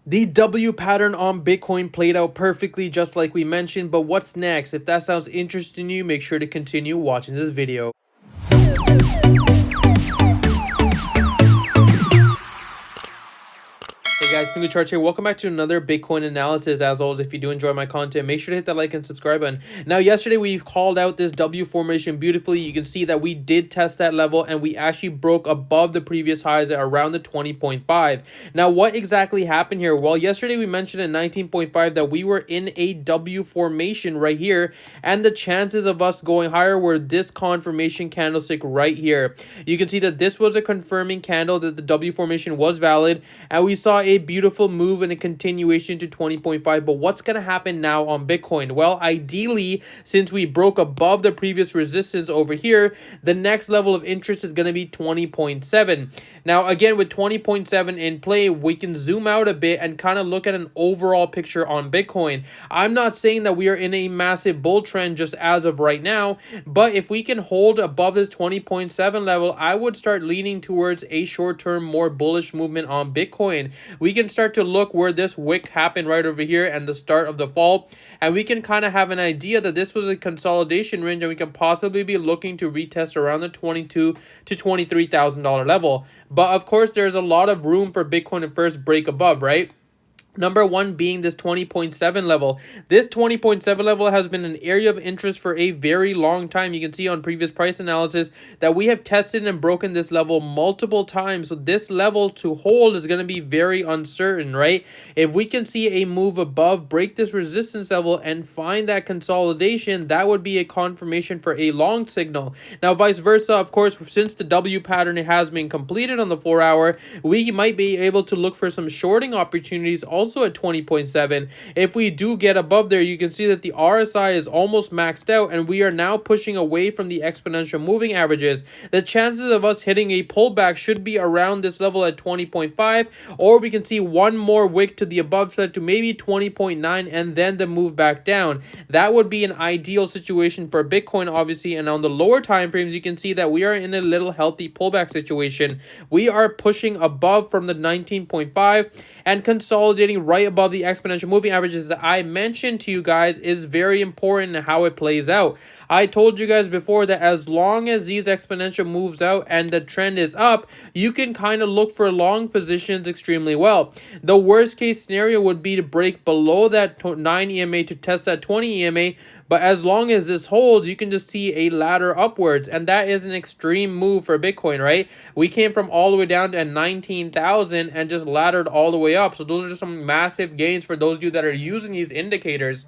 The W pattern on Bitcoin played out perfectly just like we mentioned, but what's next? If that sounds interesting to you, make sure to continue watching this video. Hey guys, Pingu Charts here. Welcome back to another Bitcoin analysis. As always, if you do enjoy my content, make sure to hit that like and subscribe button. Now, yesterday we called out this W formation beautifully. You can see that we did test that level and we actually broke above the previous highs at around the 20.5. Now, what exactly happened here? Well, yesterday we mentioned at 19.5 that we were in a W formation right here, and the chances of us going higher were this confirmation candlestick right here. You can see that this was a confirming candle that the W formation was valid, and we saw a beautiful move and a continuation to 20.5. But what's going to happen now on Bitcoin? Well, ideally, since we broke above the previous resistance over here, the next level of interest is going to be 20.7. Now, again, with 20.7 in play, we can zoom out a bit and kind of look at an overall picture on Bitcoin. I'm not saying that we are in a massive bull trend just as of right now, but if we can hold above this 20.7 level, I would start leaning towards a short-term, more bullish movement on Bitcoin. We can start to look where this wick happened right over here and the start of the fall, and we can kind of have an idea that this was a consolidation range, and we can possibly be looking to retest around the $22,000 to $23,000 level. But of course, there's a lot of room for Bitcoin to first break above, right? Number one being this 20.7 level. This 20.7 level has been an area of interest for a very long time. You can see on previous price analysis that we have tested and broken this level multiple times. So this level to hold is going to be very uncertain, right? If we can see a move above, break this resistance level and find that consolidation, that would be a confirmation for a long signal. Now, vice versa, of course, since the W pattern has been completed on the 4-hour, we might be able to look for some shorting opportunities also at 20.7. If we do get above there, you can see that the RSI is almost maxed out and we are now pushing away from the exponential moving averages. The chances of us hitting a pullback should be around this level at 20.5, or we can see one more wick to the above side to maybe 20.9 and then the move back down. That would be an ideal situation for Bitcoin, obviously. And on the lower time frames, you can see that we are in a little healthy pullback situation. We are pushing above from the 19.5 and consolidating right above the exponential moving averages that I mentioned to you guys is very important in how it plays out. I told you guys before that as long as these exponential moves out and the trend is up, you can kind of look for long positions extremely well. The worst case scenario would be to break below that 9 EMA to test that 20 EMA. But as long as this holds, you can just see a ladder upwards. And that is an extreme move for Bitcoin, right? We came from all the way down to 19,000 and just laddered all the way up. So those are just some massive gains for those of you that are using these indicators.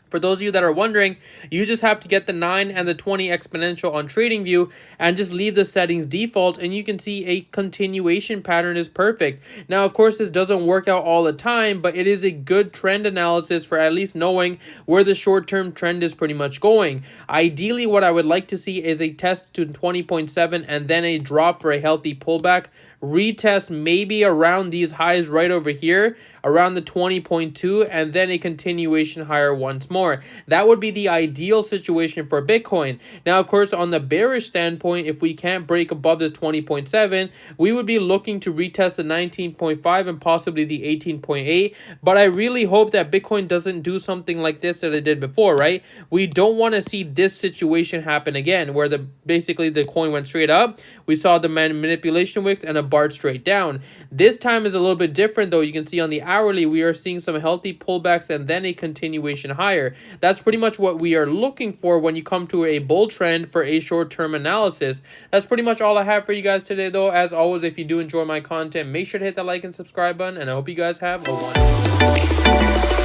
For those of you that are wondering, you just have to get the 9 and the 20 exponential on TradingView and just leave the settings default, and you can see a continuation pattern is perfect. Now, of course, this doesn't work out all the time, but it is a good trend analysis for at least knowing where the short-term trend is pretty much going. Ideally, what I would like to see is a test to 20.7 and then a drop for a healthy pullback. Retest maybe around these highs right over here, around the 20.2, and then a continuation higher once more. That would be the ideal situation for Bitcoin. Now, of course, on the bearish standpoint, if we can't break above this 20.7, we would be looking to retest the 19.5 and possibly the 18.8. But I really hope that Bitcoin doesn't do something like this that it did before, right? We don't want to see this situation happen again, where basically the coin went straight up. We saw the manipulation wicks and a bar straight down. This time is a little bit different though. You can see on the hourly, we are seeing some healthy pullbacks and then a continuation higher. That's pretty much what we are looking for when you come to a bull trend for a short-term analysis. That's pretty much all I have for you guys today though. As always, if you do enjoy my content, make sure to hit that like and subscribe button, and I hope you guys have a wonderful day.